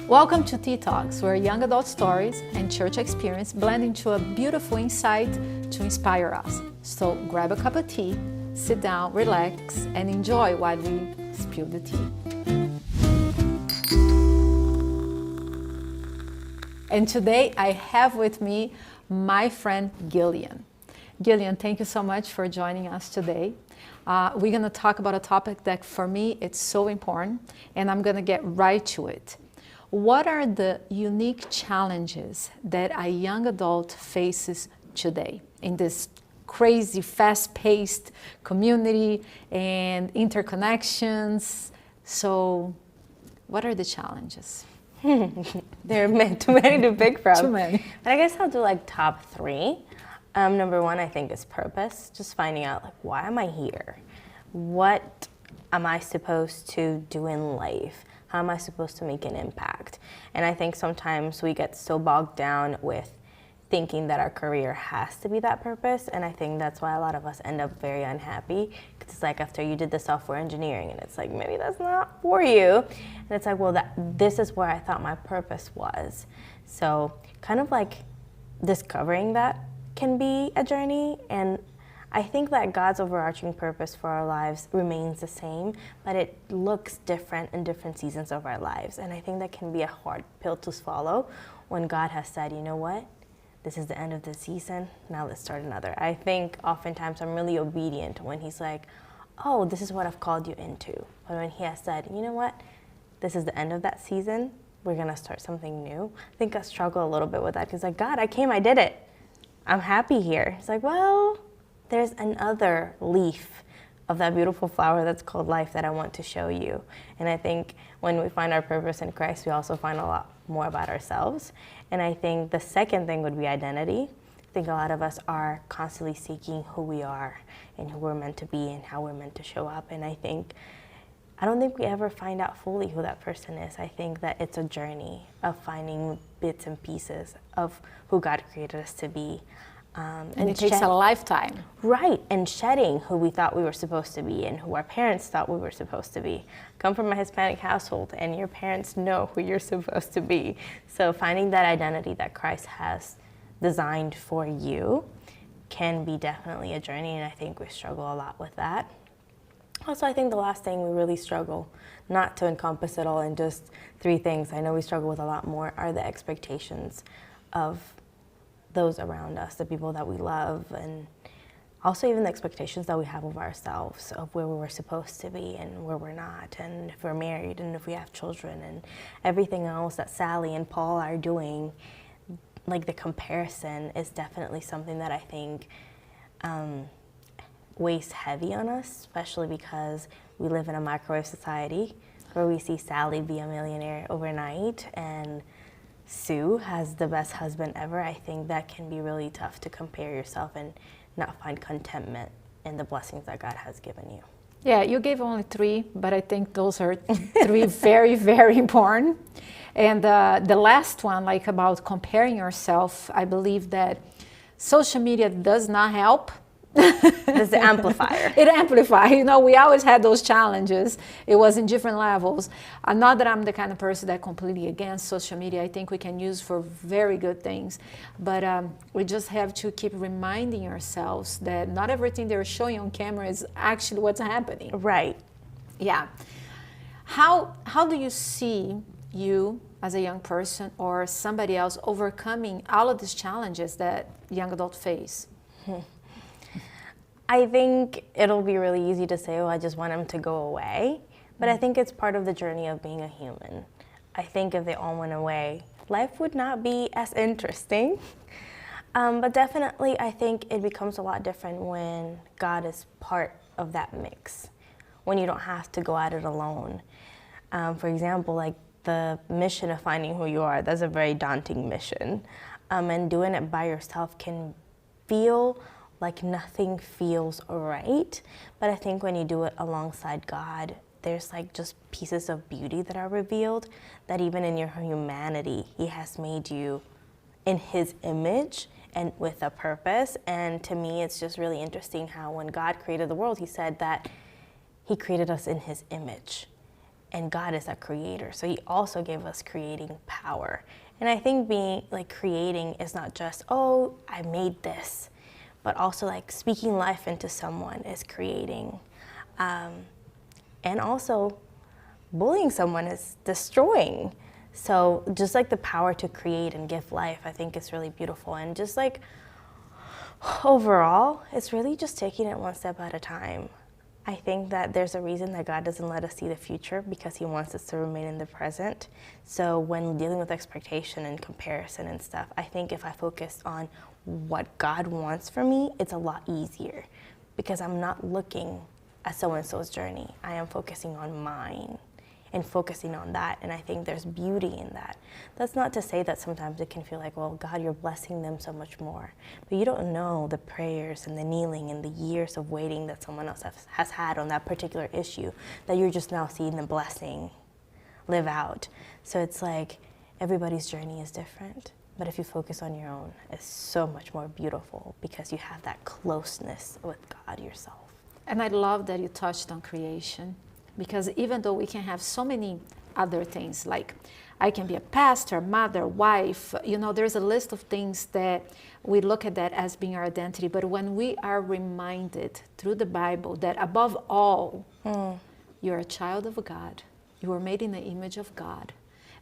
Welcome to Tea Talks, where young adult stories and church experience blend into a beautiful insight to inspire us. So grab a cup of tea, sit down, relax, and enjoy while we spill the tea. And today I have with me my friend Guillian. Guillian, thank you so much for joining us today. We're going to talk about a topic that for me it's so important, and I'm going to get right to it. What are the unique challenges that a young adult faces today in this crazy, fast-paced community and interconnections? So what are the challenges? There are too many to pick from. Too many. But I guess I'll do like top three. Number one, I think, is purpose. Just finding out, like, why am I here? What am I supposed to do in life? How am I supposed to make an impact? And I think sometimes we get so bogged down with thinking that our career has to be that purpose. And I think that's why a lot of us end up very unhappy. Because it's like after you did the software engineering, and it's like, maybe that's not for you. And it's like, well, this is where I thought my purpose was. So kind of like discovering that can be a journey, and I think that God's overarching purpose for our lives remains the same, but it looks different in different seasons of our lives. And I think that can be a hard pill to swallow when God has said, you know what, this is the end of the season, now let's start another. I think oftentimes I'm really obedient when he's like, oh, this is what I've called you into. But when he has said, you know what, this is the end of that season, we're gonna start something new. I think I struggle a little bit with that because like, God, I came, I did it. I'm happy here. It's like, well, there's another leaf of that beautiful flower that's called life that I want to show you. And I think when we find our purpose in Christ, we also find a lot more about ourselves. And I think the second thing would be identity. I think a lot of us are constantly seeking who we are and who we're meant to be and how we're meant to show up. And I don't think we ever find out fully who that person is. I think that it's a journey of finding bits and pieces of who God created us to be. And it takes a lifetime. Right, and shedding who we thought we were supposed to be and who our parents thought we were supposed to be. Come from a Hispanic household, and your parents know who you're supposed to be. So finding that identity that Christ has designed for you can be definitely a journey, and I think we struggle a lot with that. Also, I think the last thing we really struggle, not to encompass it all in just three things, I know we struggle with a lot more, are the expectations of those around us, the people that we love, and also even the expectations that we have of ourselves, of where we're supposed to be and where we're not, and if we're married and if we have children and everything else that Sally and Paul are doing. Like the comparison is definitely something that I think weighs heavy on us, especially because we live in a microwave society where we see Sally be a millionaire overnight and Sue has the best husband ever. I think that can be really tough to compare yourself and not find contentment in the blessings that God has given you. Yeah, you gave only three, but I think those are three very, very important. And the last one, like about comparing yourself, I believe that social media does not help. It's the amplifier. It amplifies. You know, we always had those challenges. It was in different levels. Not that I'm the kind of person that completely against social media. I think we can use for very good things. But we just have to keep reminding ourselves that not everything they're showing on camera is actually what's happening. Right. Yeah. How do you see you as a young person or somebody else overcoming all of these challenges that young adults face? I think it'll be really easy to say, oh, I just want them to go away. But I think it's part of the journey of being a human. I think if they all went away, life would not be as interesting. But definitely, I think it becomes a lot different when God is part of that mix, when you don't have to go at it alone. For example, like the mission of finding who you are, that's a very daunting mission. And doing it by yourself can feel like nothing feels right. But I think when you do it alongside God, there's like just pieces of beauty that are revealed, that even in your humanity, he has made you in his image and with a purpose. And to me, it's just really interesting how when God created the world, he said that he created us in his image. and God is a creator. So he also gave us creating power. And I think being like creating is not just, oh, I made this, but also like speaking life into someone is creating. And also bullying someone is destroying. So just like the power to create and give life, I think is really beautiful. And just like overall, it's really just taking it one step at a time. I think that there's a reason that God doesn't let us see the future, because he wants us to remain in the present. So when dealing with expectation and comparison and stuff, I think if I focus on what God wants for me, it's a lot easier, because I'm not looking at so-and-so's journey. I am focusing on mine and focusing on that, and I think there's beauty in that. That's not to say that sometimes it can feel like, well, God, you're blessing them so much more. But you don't know the prayers and the kneeling and the years of waiting that someone else has had on that particular issue, that you're just now seeing the blessing live out. So it's like everybody's journey is different, but if you focus on your own, it's so much more beautiful, because you have that closeness with God yourself. And I love that you touched on creation, because even though we can have so many other things, like I can be a pastor, mother, wife, there's a list of things that we look at that as being our identity. But when we are reminded through the Bible that above all, you're a child of God, you were made in the image of God,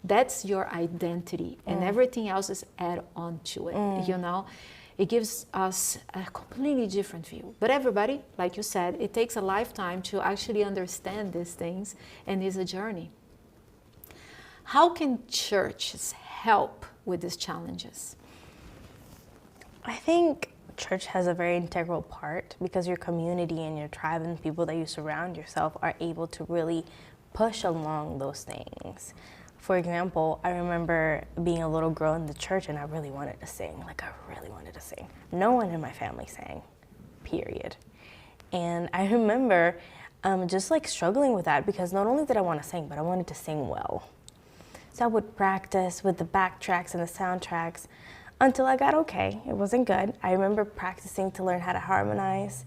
that's your identity, and everything else is add on to it, It gives us a completely different view. But everybody, like you said, it takes a lifetime to actually understand these things, and it's a journey. How can churches help with these challenges? I think church has a very integral part, because your community and your tribe and people that you surround yourself are able to really push along those things. For example, I remember being a little girl in the church, and I really wanted to sing. Like, I really wanted to sing. No one in my family sang, period. And I remember just like struggling with that, because not only did I want to sing, but I wanted to sing well. So I would practice with the backtracks and the soundtracks until I got okay. It wasn't good. I remember practicing to learn how to harmonize.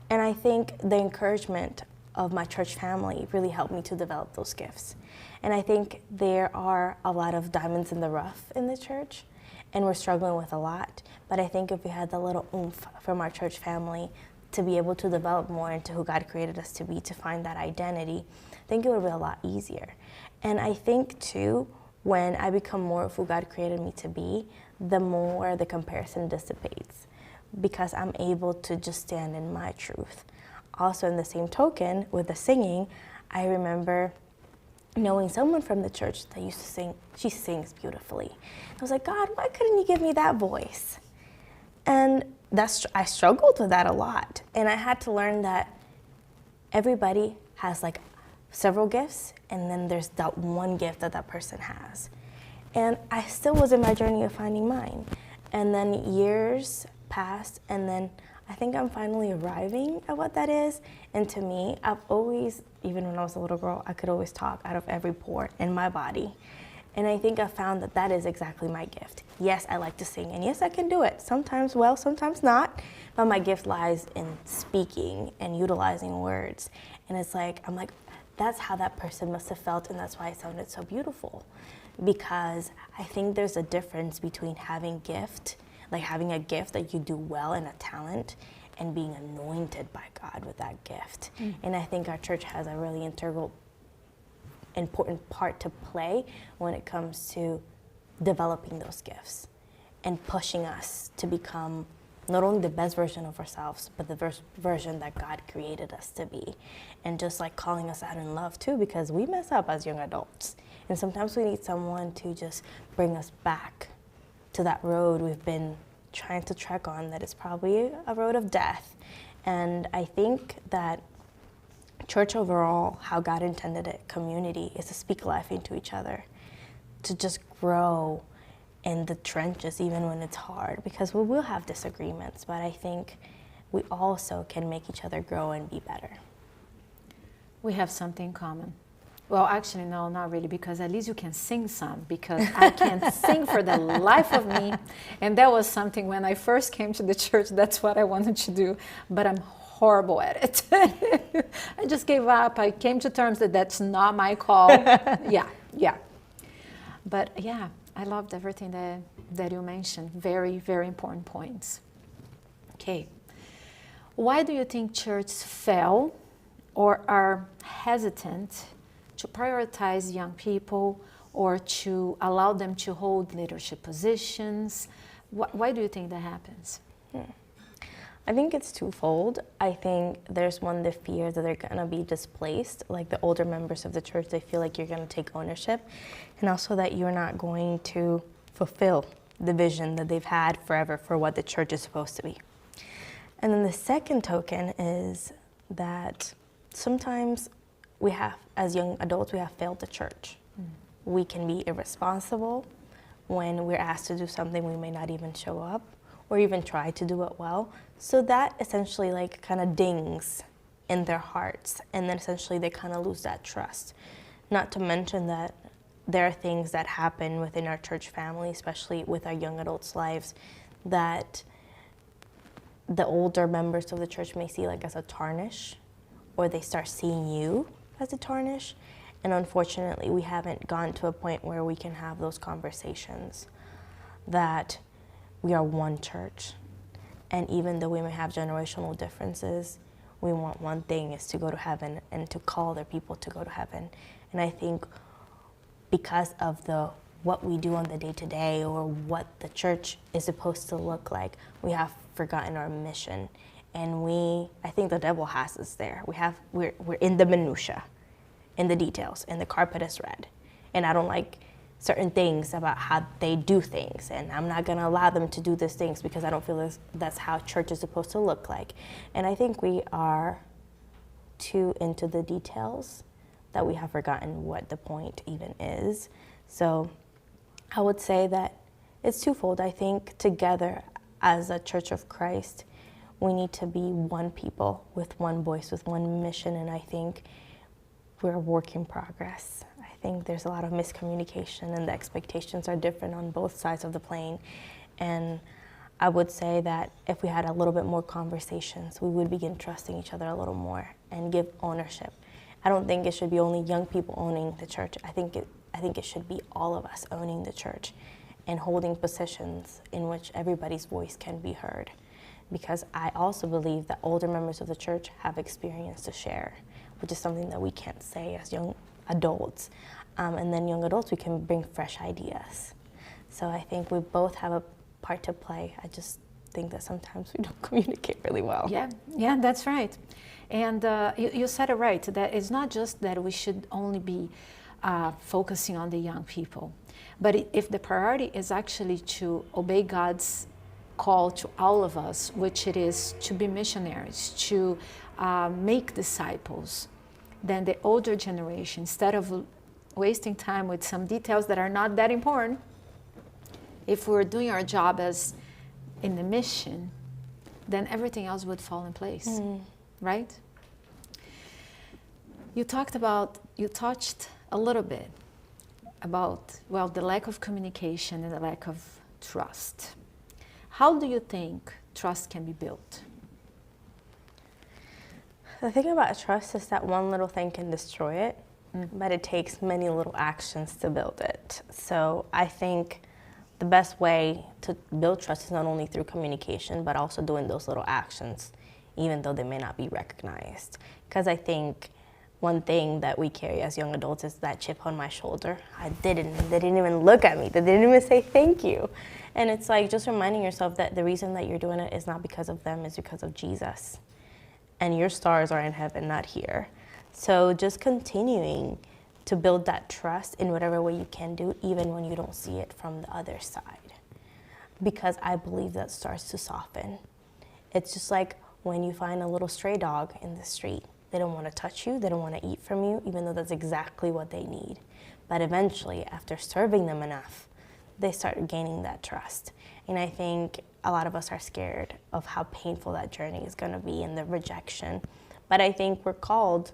And I think the encouragement of my church family really helped me to develop those gifts. And I think there are a lot of diamonds in the rough in the church, and we're struggling with a lot. But I think if we had the little oomph from our church family to be able to develop more into who God created us to be, to find that identity, I think it would be a lot easier. And I think too, when I become more of who God created me to be, the more the comparison dissipates, because I'm able to just stand in my truth. Also, in the same token, with the singing, I remember knowing someone from the church that used to sing. She sings beautifully. I was like, God, why couldn't you give me that voice? And I struggled with that a lot. And I had to learn that everybody has like several gifts, and then there's that one gift that that person has. And I still was in my journey of finding mine. And then years passed, and then I think I'm finally arriving at what that is. And to me, I've always, even when I was a little girl, I could always talk out of every pore in my body. And I think I found that that is exactly my gift. Yes, I like to sing, and yes, I can do it. Sometimes well, sometimes not. But my gift lies in speaking and utilizing words. And it's like, I'm like, that's how that person must have felt, and that's why it sounded so beautiful. Because I think there's a difference between having gift, like having a gift that you do well and a talent, and being anointed by God with that gift. And I think our church has a really important part to play when it comes to developing those gifts and pushing us to become not only the best version of ourselves, but the version that God created us to be. And just like calling us out in love too, because we mess up as young adults. And sometimes we need someone to just bring us back to that road we've been trying to trek on, that is probably a road of death. And I think that church overall, how God intended it, community, is to speak life into each other, to just grow in the trenches even when it's hard, because we will have disagreements, but I think we also can make each other grow and be better. We have something in common. Well, actually, no, not really, because at least you can sing some, because I can't sing for the life of me. And that was something when I first came to the church, that's what I wanted to do. But I'm horrible at it. I just gave up. I came to terms that that's not my call. Yeah. But yeah, I loved everything that you mentioned. Very, very important points. Okay. Why do you think churches fail or are hesitant to prioritize young people or to allow them to hold leadership positions? Why do you think that happens? I think it's twofold. I think there's one, the fear that they're going to be displaced, like the older members of the church, they feel like you're going to take ownership, and also that you're not going to fulfill the vision that they've had forever for what the church is supposed to be. And then the second token is that sometimes we have, as young adults, we have failed the church. We can be irresponsible when we're asked to do something, we may not even show up or even try to do it well. So that essentially like kind of dings in their hearts, and then essentially they kind of lose that trust. Not to mention that there are things that happen within our church family, especially with our young adults' lives, that the older members of the church may see like as a tarnish, or they start seeing you as a tarnish. And unfortunately, we haven't gotten to a point where we can have those conversations, that we are one church. And even though we may have generational differences, we want one thing, is to go to heaven and to call other people to go to heaven. And I think because of what we do on the day-to-day, or what the church is supposed to look like, we have forgotten our mission. And I think the devil has us there. We're in the minutia, in the details, and the carpet is red. And I don't like certain things about how they do things, and I'm not going to allow them to do these things because I don't feel that's how church is supposed to look like. And I think we are too into the details that we have forgotten what the point even is. So I would say that it's twofold. I think together as a Church of Christ, we need to be one people with one voice, with one mission, and I think we're a work in progress. I think there's a lot of miscommunication, and the expectations are different on both sides of the plane. And I would say that if we had a little bit more conversations, we would begin trusting each other a little more and give ownership. I don't think it should be only young people owning the church. I think it should be all of us owning the church and holding positions in which everybody's voice can be heard. Because I also believe that older members of the church have experience to share, which is something that we can't say as young adults. And then young adults, we can bring fresh ideas. So I think we both have a part to play. I just think that sometimes we don't communicate really well. Yeah, that's right. And you said it right, that it's not just that we should only be focusing on the young people, but if the priority is actually to obey God's call to all of us, which it is to be missionaries, to make disciples, then the older generation, instead of wasting time with some details that are not that important, if we're doing our job as in the mission, then everything else would fall in place, right? You touched a little bit about, well, the lack of communication and the lack of trust. How do you think trust can be built? The thing about trust is that one little thing can destroy it, but it takes many little actions to build it. So I think the best way to build trust is not only through communication, but also doing those little actions, even though they may not be recognized. Because I think one thing that we carry as young adults is that chip on my shoulder. They didn't even look at me. They didn't even say thank you. And it's like just reminding yourself that the reason that you're doing it is not because of them, it's because of Jesus. And your stars are in heaven, not here. So just continuing to build that trust in whatever way you can do, even when you don't see it from the other side. Because I believe that starts to soften. It's just like when you find a little stray dog in the street. They don't want to touch you, they don't want to eat from you, even though that's exactly what they need. But eventually, after serving them enough, they start gaining that trust. And I think a lot of us are scared of how painful that journey is going to be and the rejection. But I think we're called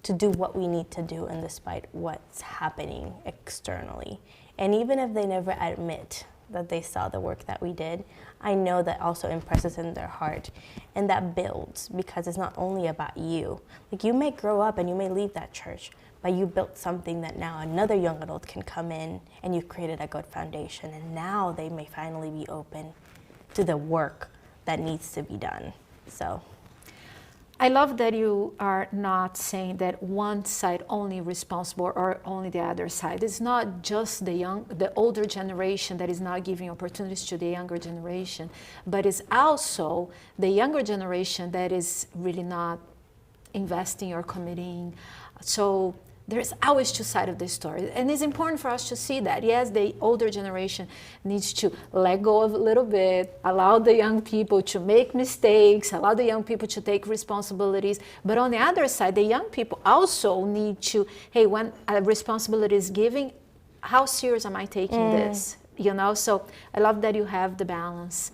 to do what we need to do, and despite what's happening externally. And even if they never admit that they saw the work that we did, I know that also impresses in their heart, and that builds, because it's not only about you. Like, you may grow up and you may leave that church, but you built something that now another young adult can come in, and you've created a good foundation, and now they may finally be open to the work that needs to be done. So I love that you are not saying that one side only responsible or only the other side. It's not just the older generation that is not giving opportunities to the younger generation, but it's also the younger generation that is really not investing or committing. So there's always two sides of the story. And it's important for us to see that. Yes, the older generation needs to let go of a little bit, allow the young people to make mistakes, allow the young people to take responsibilities. But on the other side, the young people also need to, hey, when a responsibility is given, how serious am I taking this? You know, so I love that you have the balance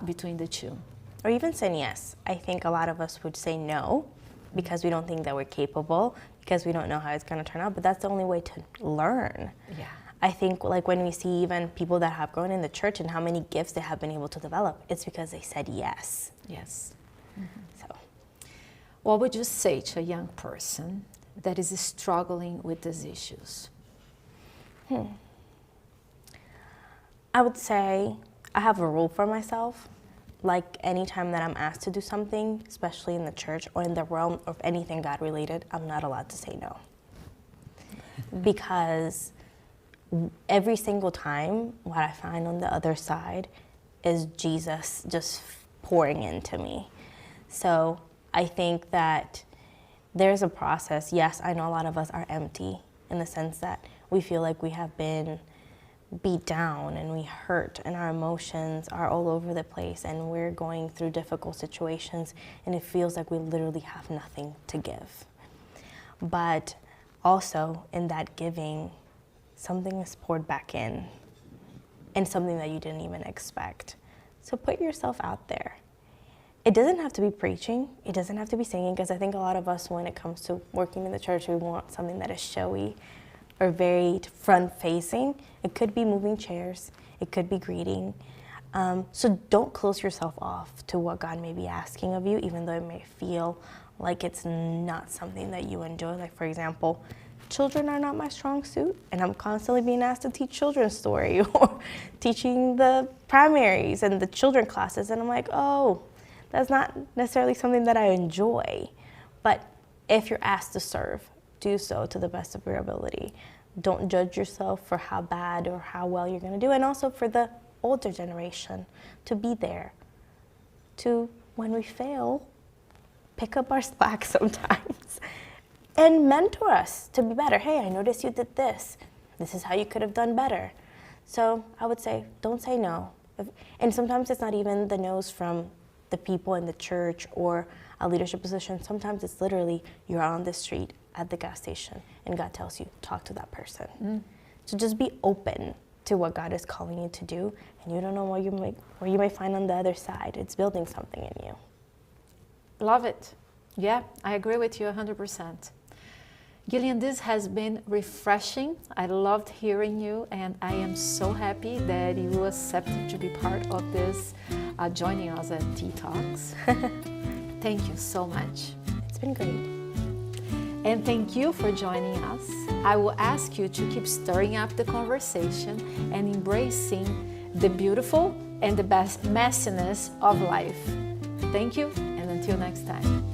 between the two. Or even saying yes. I think a lot of us would say no because we don't think that we're capable, because we don't know how it's going to turn out, but that's the only way to learn. Yeah. I think, like, when we see even people that have grown in the church and how many gifts they have been able to develop, it's because they said yes. Yes. So, what would you say to a young person that is struggling with these issues? I would say I have a rule for myself. Like, anytime that I'm asked to do something, especially in the church or in the realm of anything God related, I'm not allowed to say no. Because every single time, what I find on the other side is Jesus just pouring into me. So I think that there's a process. Yes, I know a lot of us are empty in the sense that we feel like we have been beat down and we hurt and our emotions are all over the place and we're going through difficult situations and it feels like we literally have nothing to give. But also in that giving, something is poured back in, and something that you didn't even expect. So put yourself out there. It doesn't have to be preaching, it doesn't have to be singing, because I think a lot of us, when it comes to working in the church, we want something that is showy or very front-facing. It could be moving chairs, it could be greeting. So don't close yourself off to what God may be asking of you, even though it may feel like it's not something that you enjoy. Like, for example, children are not my strong suit, and I'm constantly being asked to teach children's story or teaching the primaries and the children classes, and I'm like, oh, that's not necessarily something that I enjoy. But if you're asked to serve, do so to the best of your ability. Don't judge yourself for how bad or how well you're going to do, and also for the older generation to be there, to, when we fail, pick up our slack sometimes and mentor us to be better. Hey, I noticed you did this. This is how you could have done better. So I would say, don't say no. And sometimes it's not even the no's from the people in the church or a leadership position. Sometimes it's literally you're on the street at the gas station and God tells you, talk to that person. So just be open to what God is calling you to do, and you don't know what you may find on the other side. It's building something in you. Love it. Yeah, I agree with you 100%. Guillian, this has been refreshing. I loved hearing you, and I am so happy that you accepted to be part of this, joining us at Tea Talks. Thank you so much. It's been great. And thank you for joining us. I will ask you to keep stirring up the conversation and embracing the beautiful and the best messiness of life. Thank you, and until next time.